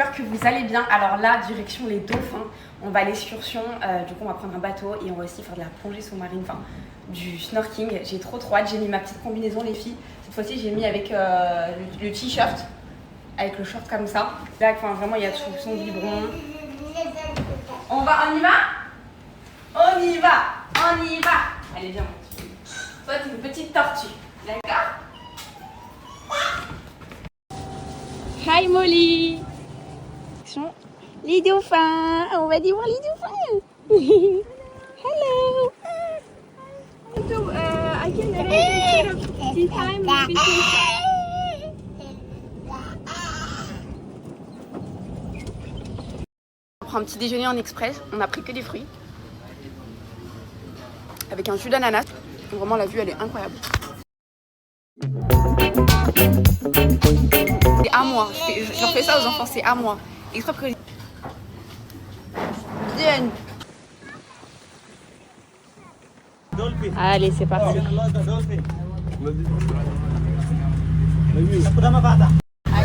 j'espère que vous allez bien. Alors là, direction les Dauphins, on va à l'excursion, du coup on va prendre un bateau et on va aussi faire de la plongée sous-marine, enfin du snorkeling. J'ai trop hâte, j'ai mis ma petite combinaison les filles. Cette fois-ci j'ai mis avec le t-shirt, avec le short comme ça. Là vraiment il y a tout, son biberon. On y va On y va. Allez viens. Toi t'es une petite tortue, d'accord? Hi Molly. Les dauphins, on va aller voir les dauphins. Hello. So, I can take of tea time On prend un petit déjeuner en express, on a pris que des fruits. Avec un jus d'ananas. Vraiment la vue elle est incroyable. C'est à moi, je leur fais ça aux enfants, c'est à moi. Extra que bien. Allez, c'est parti. Allez,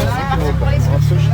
c'est parti pour l'excursion.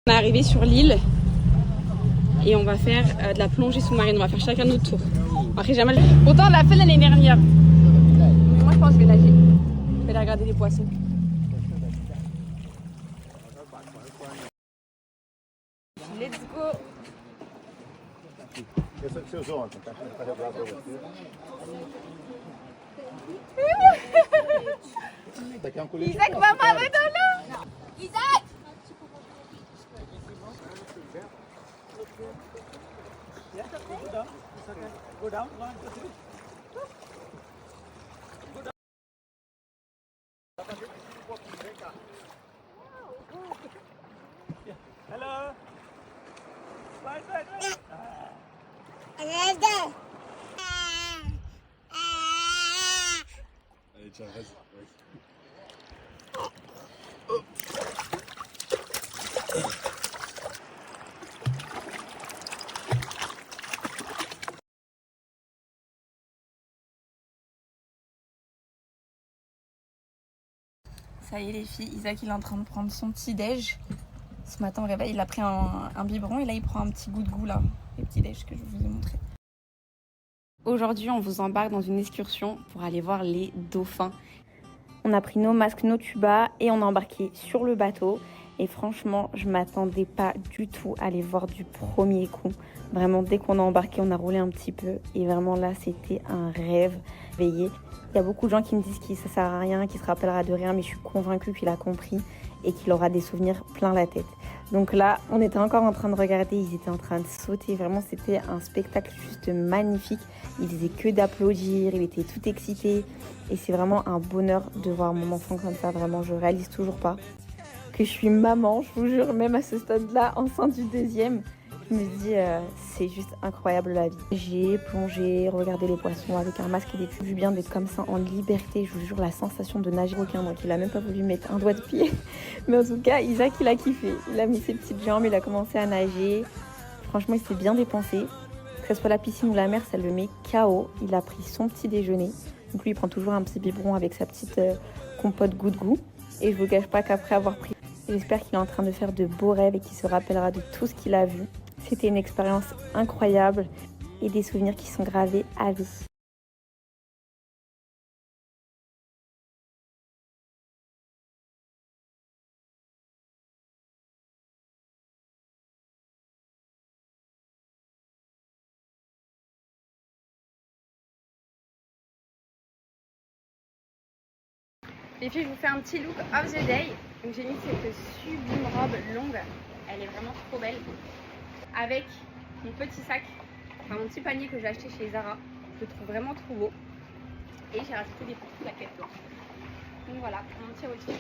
On est arrivé sur l'île et on va faire de la plongée sous-marine. On va faire chacun notre tour. Après, jamais... Pourtant, on l'a fait l'année dernière. Moi, je pense que je vais nager. Je vais aller regarder les poissons. Let's go. Isaac va pas dans l'eau. Isaac. Go down. Hello. Ça y est les filles, Isaac il est en train de prendre son petit déj. Ce matin au réveil il a pris un biberon et là il prend un petit goût de goût là, les petits déj que je vous ai montré. Aujourd'hui on vous embarque dans une excursion pour aller voir les dauphins. On a pris nos masques, nos tubas et on a embarqué sur le bateau. Et franchement, je m'attendais pas du tout à les voir du premier coup. Vraiment, dès qu'on a embarqué, on a roulé un petit peu. Et vraiment là, c'était un rêve veillé. Il y a beaucoup de gens qui me disent que ça sert à rien, qu'il se rappellera de rien, mais je suis convaincue qu'il a compris et qu'il aura des souvenirs plein la tête. Donc là, on était encore en train de regarder, ils étaient en train de sauter. Vraiment, c'était un spectacle juste magnifique. Il faisait que d'applaudir, il était tout excité. Et c'est vraiment un bonheur de voir mon enfant comme ça. Vraiment, je réalise toujours pas que je suis maman, je vous jure, même à ce stade-là, enceinte du deuxième. Je me dis, c'est juste incroyable la vie. J'ai plongé, regardé les poissons avec un masque et des tubes, du bien d'être comme ça en liberté. Je vous jure, la sensation de nager requin, donc il a même pas voulu mettre un doigt de pied. Mais en tout cas, Isaac, il a kiffé. Il a mis ses petites jambes, il a commencé à nager. Franchement, il s'est bien dépensé. Que ce soit la piscine ou la mer, ça le met KO. Il a pris son petit déjeuner. Donc lui, il prend toujours un petit biberon avec sa petite compote goût de goût. Et je vous cache pas qu'après avoir pris, j'espère qu'il est en train de faire de beaux rêves et qu'il se rappellera de tout ce qu'il a vu. C'était une expérience incroyable et des souvenirs qui sont gravés à vie. Les filles, je vous fais un petit look of the day. Donc j'ai mis cette sublime robe longue. Elle est vraiment trop belle. Avec mon petit sac, enfin mon petit panier que j'ai acheté chez Zara. Je le trouve vraiment trop beau. Et j'ai rajouté des petites plaquettes blanches. Donc voilà, mon petit outfit.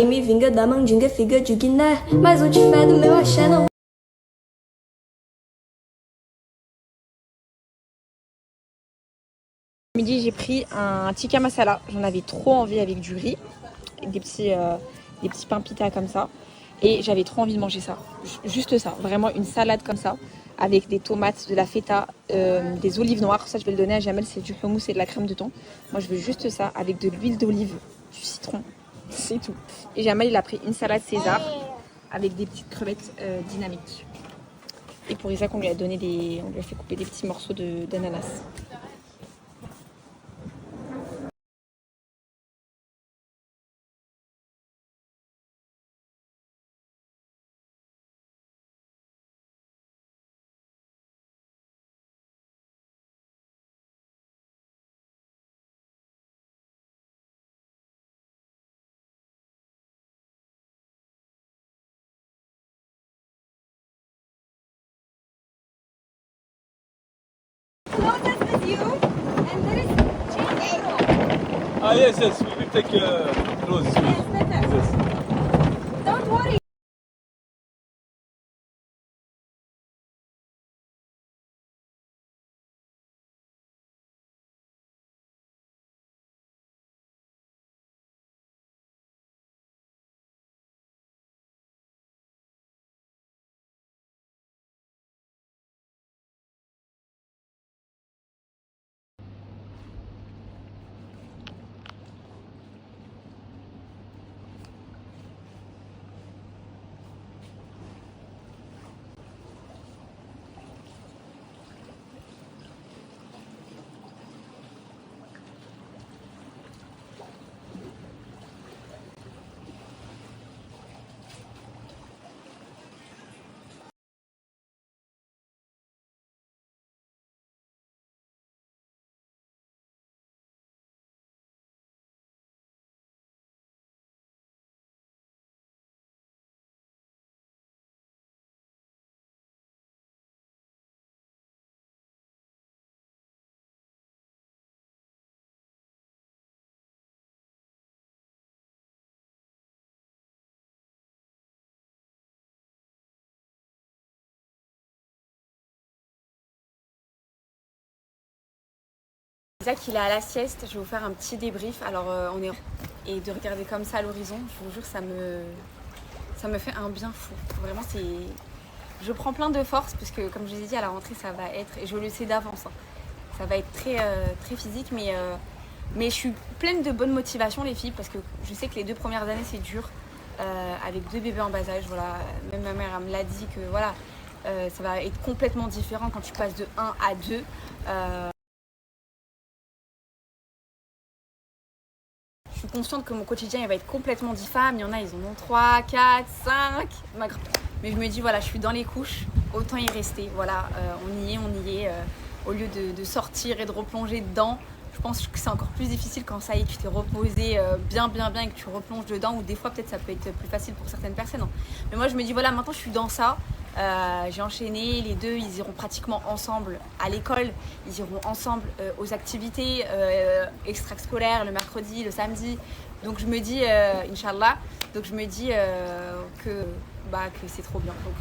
Me vinga da mandinga, figa de Guiné. Mas o de fé do meu axé não. Midi, j'ai pris un tikka masala. J'en avais trop envie avec du riz, avec des petits pains pita comme ça. Et j'avais trop envie de manger ça. Juste ça, vraiment une salade comme ça, avec des tomates, de la feta, des olives noires. Ça, je vais le donner à Jamel, c'est du hummus et de la crème de thon. Moi, je veux juste ça, avec de l'huile d'olive, du citron. C'est tout. Et Jamel, il a pris une salade César, avec des petites crevettes dynamiques. Et pour Isaac, on lui a fait couper des petits morceaux d'ananas. Ah yes, yes, we will take clothes. Yes. Don't worry. Isaac il est à la sieste, je vais vous faire un petit débrief. Alors on est et de regarder comme ça à l'horizon, je vous jure ça me fait un bien fou. Vraiment c'est, je prends plein de force parce que comme je vous ai dit à la rentrée ça va être, et je le sais d'avance, hein, ça va être très physique, mais je suis pleine de bonne motivation les filles parce que je sais que les 2 premières années c'est dur avec 2 bébés en bas âge. Voilà, même ma mère elle me l'a dit que voilà ça va être complètement différent quand tu passes de 1 à 2. Je suis consciente que mon quotidien il va être complètement différent. Il y en a, ils en ont 3, 4, 5. Mais je me dis, voilà, je suis dans les couches, autant y rester. Voilà, on y est. Au lieu de sortir et de replonger dedans, je pense que c'est encore plus difficile quand ça y est, tu t'es reposé bien et que tu replonges dedans. Ou des fois, peut-être ça peut être plus facile pour certaines personnes. Hein. Mais moi, je me dis, voilà, maintenant je suis dans ça. J'ai enchaîné, les 2 ils iront pratiquement ensemble à l'école, ils iront ensemble aux activités extrascolaires le mercredi, le samedi. Donc je me dis, Inch'Allah, donc je me dis que c'est trop bien. Donc,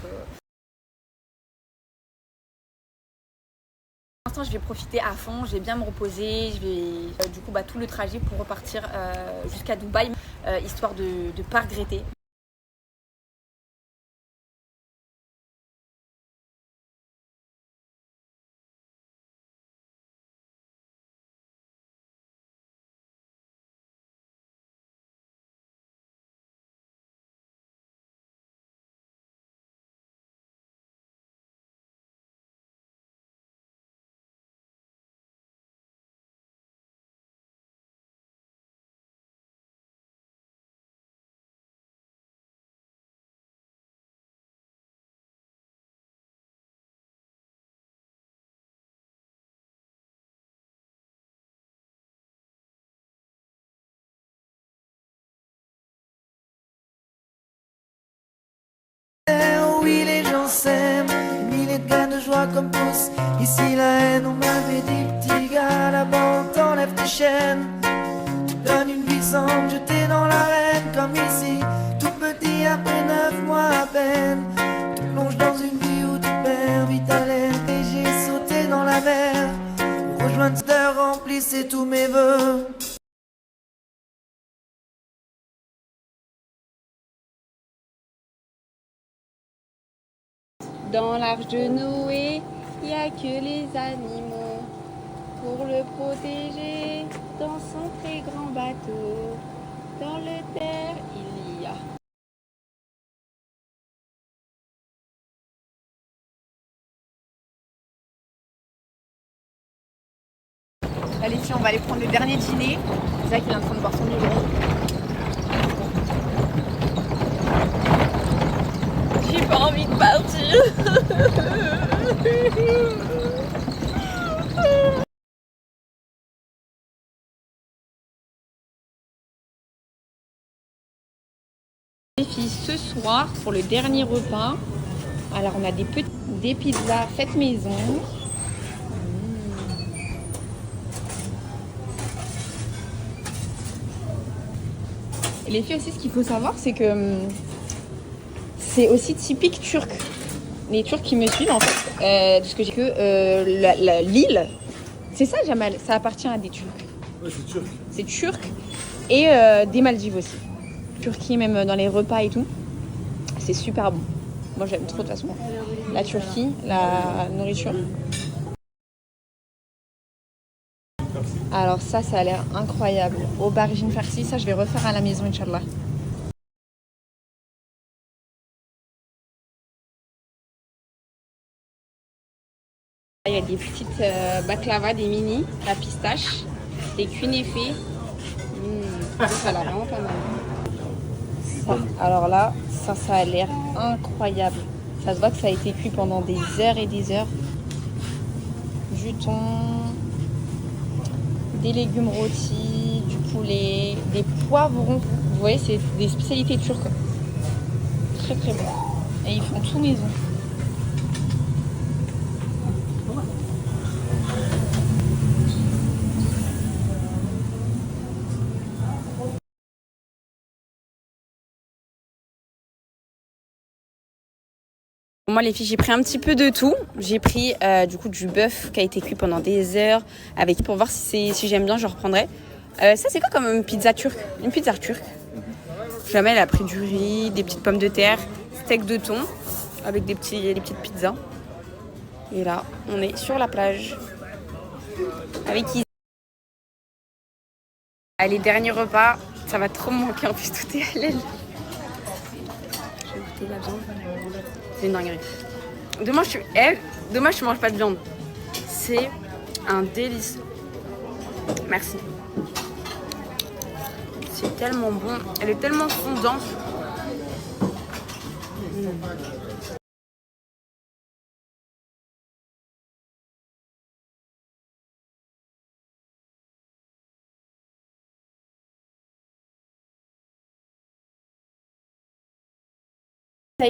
pour l'instant je vais profiter à fond, je vais bien me reposer, je vais du coup tout le trajet pour repartir jusqu'à Dubaï, histoire de ne pas regretter. Oui, les gens s'aiment, mille et gains de joie comme tous. Ici, la haine, on m'avait dit, petit gars, là-bas, on t'enlève tes chaînes. Tu donnes une vie sans me jeter dans l'arène, comme ici, tout petit, après 9 mois à peine. Tu plonges dans une vie où tu perds vite à l'air, et j'ai sauté dans la mer. Pour rejoindre cette heure, remplissez tous mes vœux. Dans l'arche de Noé, il n'y a que les animaux. Pour le protéger, dans son très grand bateau, dans le terre, il y a. Allez, tiens, on va aller prendre le dernier dîner. Isaac, il est en train de boire son biberon. J'ai pas envie de partir. Les filles, ce soir, pour le dernier repas, alors on a des pizzas faites maison. Et les filles aussi, ce qu'il faut savoir, c'est que c'est aussi typique turc. Les Turcs qui me suivent, en fait, de ce que j'ai que l'île, c'est ça, Jamal, ça appartient à des Turcs. Ouais, c'est turc. C'est turc et des Maldives aussi. Turquie, même dans les repas et tout, c'est super bon. Moi, j'aime trop de toute façon la Turquie, la nourriture. Alors ça a l'air incroyable. Aubergine farcie, ça je vais refaire à la maison, Inch'Allah. Il y a des petites baklava, des mini, la pistache, des kunéfés. Ça a l'air vraiment pas mal. Ça, alors là, ça a l'air incroyable. Ça se voit que ça a été cuit pendant des heures et des heures. Du thon, des légumes rôtis, du poulet, des poivrons. Vous voyez, c'est des spécialités turques. Très très bon. Et ils font tout maison. Moi les filles, j'ai pris un petit peu de tout. J'ai pris du coup du bœuf qui a été cuit pendant des heures avec pour voir si j'aime bien, je reprendrai. Ça c'est quoi comme une pizza turque? Une pizza turque. Jamais elle a pris du riz, des petites pommes de terre, steak de thon avec des petites pizzas. Et là, on est sur la plage avec Isa. Allez, dernier repas, ça va trop me manquer en plus, tout est halal. Je vais goûter la viande. C'est une dinguerie. Dommage, je mange pas de viande. C'est un délice. Merci. C'est tellement bon. Elle est tellement fondante.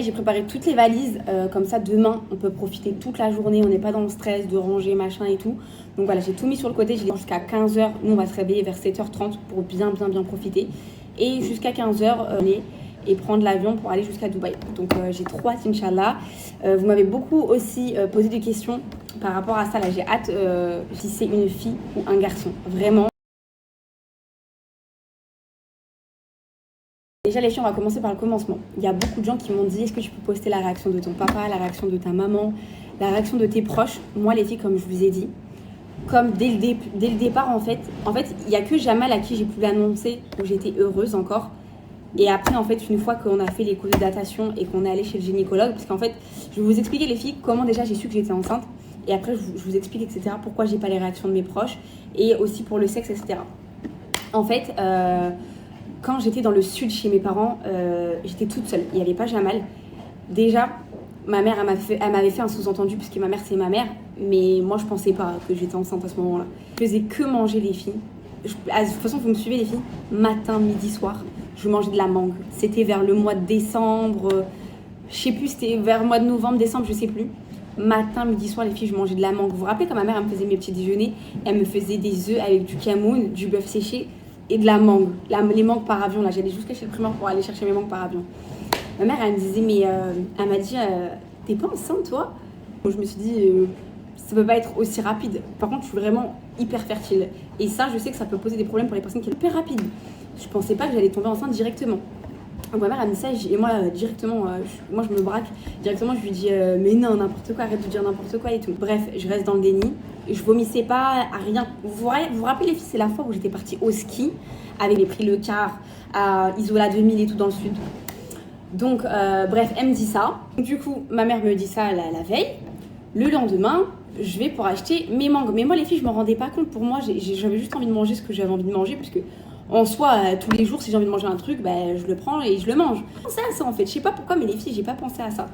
J'ai préparé toutes les valises, comme ça demain on peut profiter toute la journée, on n'est pas dans le stress de ranger machin et tout. Donc voilà, j'ai tout mis sur le côté, j'ai jusqu'à 15h, nous on va se réveiller vers 7h30 pour bien profiter. Et jusqu'à 15h, et prendre l'avion pour aller jusqu'à Dubaï. Donc j'ai trop hâte, Inch'Allah. Vous m'avez beaucoup aussi posé des questions par rapport à ça, là j'ai hâte si c'est une fille ou un garçon, vraiment. Déjà les filles, on va commencer par le commencement. Il y a beaucoup de gens qui m'ont dit est-ce que tu peux poster la réaction de ton papa, la réaction de ta maman, la réaction de tes proches. Moi les filles, comme je vous ai dit, comme dès le départ en fait, il n'y a que Jamal à qui j'ai pu l'annoncer où j'étais heureuse encore. Et après en fait, une fois qu'on a fait les cours de datation et qu'on est allé chez le gynécologue, parce qu'en fait, je vais vous expliquer les filles comment déjà j'ai su que j'étais enceinte. Et après je vous explique etc. pourquoi j'ai pas les réactions de mes proches et aussi pour le sexe etc. En fait, quand j'étais dans le sud chez mes parents, j'étais toute seule. Il n'y avait pas Jamal. Déjà, ma mère, elle m'avait fait un sous-entendu, puisque ma mère, c'est ma mère. Mais moi, je pensais pas que j'étais enceinte à ce moment-là. Je faisais que manger les filles. De toute façon, vous me suivez les filles. Matin, midi, soir, je mangeais de la mangue. C'était vers le mois de décembre. Je sais plus, c'était vers le mois de novembre, décembre, je sais plus. Matin, midi, soir, les filles, je mangeais de la mangue. Vous vous rappelez quand ma mère, elle me faisait mes petits déjeuners, elle me faisait des œufs avec du camoun, du bœuf séché et de la mangue. Les mangues par avion, là, j'allais jusqu'à chez le primeur pour aller chercher mes mangues par avion. Ma mère, elle me disait, mais elle m'a dit, t'es pas enceinte, toi? Je me suis dit, ça peut pas être aussi rapide. Par contre, je suis vraiment hyper fertile. Et ça, je sais que ça peut poser des problèmes pour les personnes qui sont hyper rapides. Je pensais pas que j'allais tomber enceinte directement. Donc ma mère, elle me dit ça, et moi, directement, moi, je me braque. Directement, je lui dis, mais non, n'importe quoi, arrête de dire n'importe quoi et tout. Bref, je reste dans le déni. Je vomissais pas à rien. Vous rappelez les filles, c'est la fois où j'étais partie au ski avec les prix le car à Isola 2000 et tout dans le sud. Donc bref, elle me dit ça. Du coup, ma mère me dit ça la veille. Le lendemain, je vais pour acheter mes mangues. Mais moi les filles, je m'en rendais pas compte. Pour moi, j'avais juste envie de manger ce que j'avais envie de manger, puisque en soi, tous les jours, si j'ai envie de manger un truc, je le prends et je le mange. Je pensais à ça en fait. Je sais pas pourquoi, mais les filles, j'ai pas pensé à ça.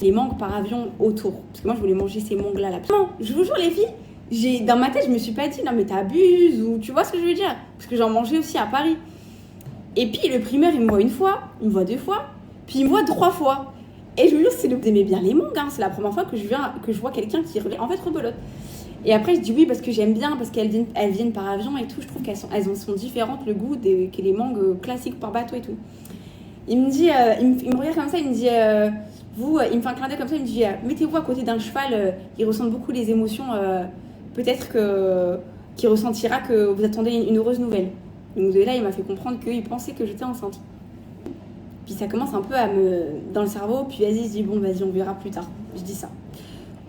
Les mangues par avion autour. Parce que moi, je voulais manger ces mangues-là. Non, je vous jure, les filles, dans ma tête, je me suis pas dit, non, mais t'abuses, ou tu vois ce que je veux dire? Parce que j'en mangeais aussi à Paris. Et puis, le primeur, il me voit une fois, il me voit deux fois, puis il me voit 3 fois. Et je me dis, vous aimez bien les mangues, hein. C'est la première fois que je vois quelqu'un qui, en fait, rebelote. Et après, je dis oui, parce que j'aime bien, parce qu'elles viennent par avion et tout. Je trouve qu'elles sont différentes, le goût, que les mangues classiques par bateau et tout. Il me dit, il me regarde comme ça, il me dit, il me fait un clin d'œil comme ça, il me dit, mettez-vous à côté d'un cheval, il ressent beaucoup les émotions, peut-être qu'il ressentira que vous attendez une heureuse nouvelle. Donc de là, il m'a fait comprendre qu'il pensait que j'étais enceinte. Puis ça commence un peu dans le cerveau, puis vas-y, je dis, bon, vas-y, on verra plus tard. Je dis ça.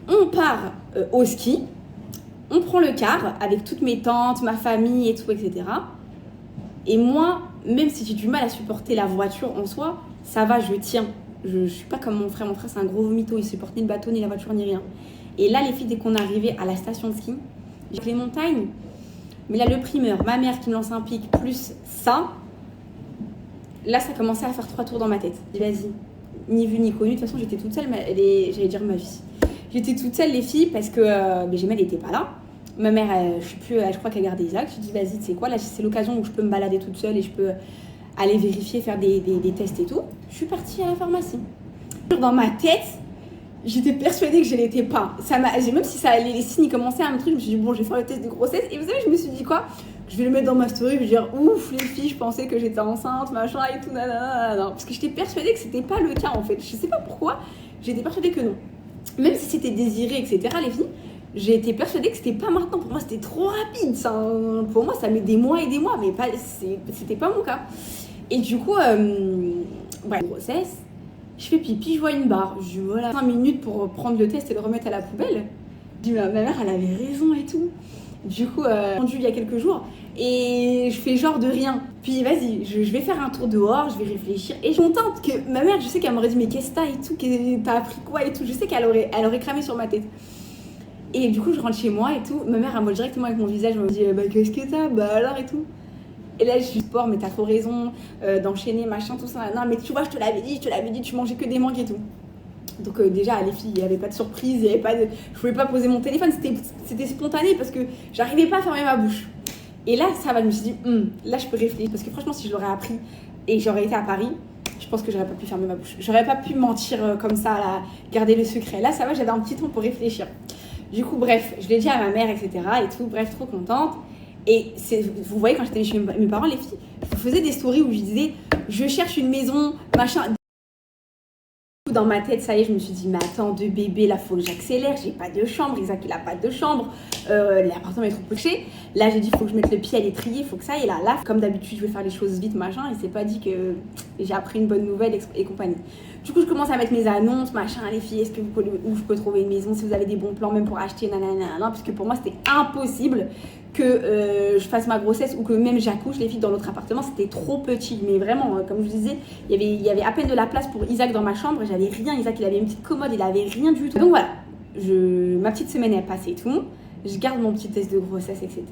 On part au ski, on prend le car avec toutes mes tantes, ma famille et tout, etc. Et moi, même si j'ai du mal à supporter la voiture en soi, ça va, je tiens. Je suis pas comme mon frère c'est un gros vomito, il supporte ni le bateau, ni la voiture, ni rien. Et là, les filles, dès qu'on est arrivé à la station de ski, j'ai les montagnes, mais là, le primeur, ma mère qui me lance un pic, plus ça, là, ça commençait à faire 3 tours dans ma tête. J'ai dit, vas-y, ni vu ni connu, de toute façon, j'étais toute seule, j'allais dire ma vie. J'étais toute seule, les filles, parce que Gemma, elle n'était pas là. Ma mère, je crois qu'elle gardait Isaac. Je dis, vas-y, tu sais quoi, là, c'est l'occasion où je peux me balader toute seule et je peux aller vérifier, faire des tests et tout. Je suis partie à la pharmacie. Dans ma tête, j'étais persuadée que je l'étais pas. Même si les signes commençaient à me truc, je me suis dit, bon, je vais faire le test de grossesse. Et vous savez, je me suis dit quoi? Je vais le mettre dans ma story, je vais dire, ouf, les filles, je pensais que j'étais enceinte, machin et tout, nanana. Parce que j'étais persuadée que c'était pas le cas, en fait. Je sais pas pourquoi. j'étais persuadée que non. Même si c'était désiré, etc., les filles, j'ai été persuadée que c'était pas maintenant. Pour moi, c'était trop rapide. Pour moi, ça met des mois et des mois, mais c'était pas mon cas. Et du coup, grossesse, je fais pipi, je vois une barre. Je dis voilà, 5 minutes pour prendre le test et le remettre à la poubelle. Je dis ma mère, elle avait raison et tout. Du coup, rendu il y a quelques jours, et je fais genre de rien. Puis vas-y, je vais faire un tour dehors, je vais réfléchir. Et je suis contente que ma mère, je sais qu'elle m'aurait dit mais qu'est-ce que t'as et tout, t'as appris quoi et tout. Je sais qu'elle aurait cramé sur ma tête. Et du coup, je rentre chez moi et tout. Ma mère, elle me voit directement avec mon visage, elle me dit bah qu'est-ce que t'as, bah alors et tout. Et là, je suis sport, mais t'as trop raison d'enchaîner, machin, tout ça. Non, mais tu vois, je te l'avais dit, tu mangeais que des mangues et tout. Donc déjà les filles, il n'y avait pas de surprise, je pouvais pas poser mon téléphone, c'était spontané parce que j'arrivais pas à fermer ma bouche. Et là ça va, je me suis dit là je peux réfléchir parce que franchement si je l'aurais appris et j'aurais été à Paris, je pense que j'aurais pas pu fermer ma bouche. J'aurais pas pu mentir comme ça, là, garder le secret. Là ça va, j'avais un petit temps pour réfléchir. Du coup bref, je l'ai dit à ma mère, etc. et tout, bref, trop contente. Et vous voyez quand j'étais chez mes parents, les filles, je faisais des stories où je disais je cherche une maison, machin. Dans ma tête, ça y est, je me suis dit, mais attends, 2 bébés, là, faut que j'accélère, j'ai pas de chambre, Isaac, il a pas de chambre, l'appartement est trop petit. Là, j'ai dit, faut que je mette le pied à l'étrier, faut que ça, et là, comme d'habitude, je vais faire les choses vite, machin, et c'est pas dit que j'ai appris une bonne nouvelle et compagnie. Du coup, je commence à mettre mes annonces, machin, les filles, est-ce que où je peux trouver une maison, si vous avez des bons plans, même pour acheter, nanana, parce que pour moi, c'était impossible que je fasse ma grossesse ou que même j'accouche, les filles, dans l'autre appartement, c'était trop petit. Mais vraiment, comme je vous disais, il y avait à peine de la place pour Isaac dans ma chambre, j'avais rien. Isaac, il avait une petite commode, il avait rien du tout. Donc voilà, ma petite semaine est passée et tout. Je garde mon petit test de grossesse, etc.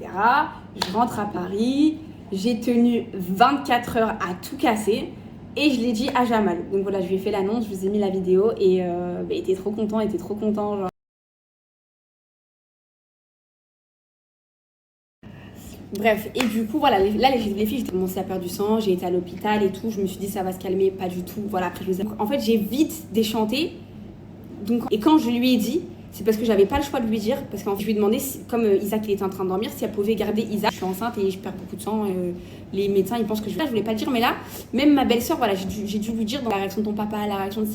Je rentre à Paris. J'ai tenu 24 heures à tout casser. Et je l'ai dit à Jamal. Donc voilà, je lui ai fait l'annonce, je vous ai mis la vidéo. Et il était trop content, genre. Bref, et du coup, voilà, là, les filles, j'ai commencé à perdre du sang, j'ai été à l'hôpital et tout, je me suis dit ça va se calmer, pas du tout, voilà, après je les ai... En fait, j'ai vite déchanté, donc, et quand je lui ai dit, c'est parce que j'avais pas le choix de lui dire, parce qu'en fait, je lui ai demandé, comme Isaac, il était en train de dormir, si elle pouvait garder Isaac. Je suis enceinte et je perds beaucoup de sang, les médecins, ils pensent que je voulais pas le dire, mais là, même ma belle-sœur, voilà, j'ai dû lui dire dans la réaction de ton papa, la réaction de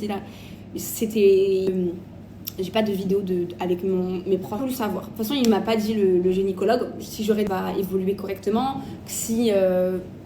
c'était... J'ai pas de vidéo avec mes proches. J'ai voulu savoir. De toute façon, il m'a pas dit le gynécologue si j'aurais évolué correctement, si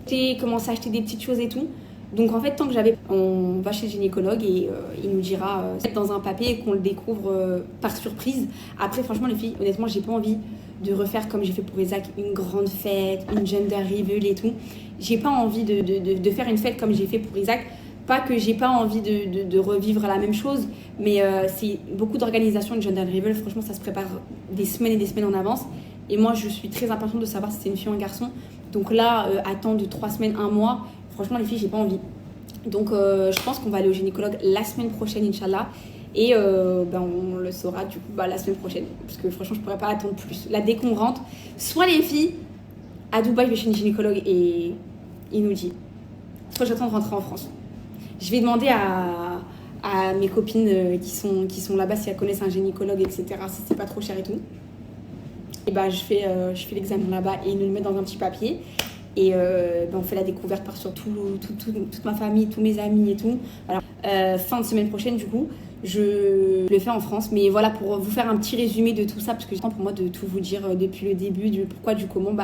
j'ai commencé à acheter des petites choses et tout. Donc en fait, tant que on va chez le gynécologue et il nous dira dans un papier et qu'on le découvre par surprise. Après, franchement, les filles, honnêtement, j'ai pas envie de refaire comme j'ai fait pour Isaac, une grande fête, une gender reveal et tout. J'ai pas envie de faire une fête comme j'ai fait pour Isaac. Pas que j'ai pas envie de revivre la même chose, mais c'est beaucoup d'organisation, une gender reveal. Franchement, ça se prépare des semaines et des semaines en avance. Et moi, je suis très impatiente de savoir si c'est une fille ou un garçon. Donc là, attendre 3 semaines, 1 mois, franchement, les filles, j'ai pas envie. Donc, je pense qu'on va aller au gynécologue la semaine prochaine, Inch'Allah. Et on le saura du coup la semaine prochaine. Parce que franchement, je pourrais pas attendre plus. Là, dès qu'on rentre, soit les filles, à Dubaï, je vais chez une gynécologue et il nous dit. Soit j'attends de rentrer en France. Je vais demander à mes copines qui sont là-bas si elles connaissent un gynécologue, etc. Si c'est pas trop cher et tout. Et je fais l'examen là-bas et ils nous le mettent dans un petit papier. Et on fait la découverte par sur toute ma famille, tous mes amis et tout. Alors, fin de semaine prochaine, du coup, je le fais en France. Mais voilà, pour vous faire un petit résumé de tout ça, parce que j'ai le temps pour moi de tout vous dire depuis le début, du pourquoi, du comment.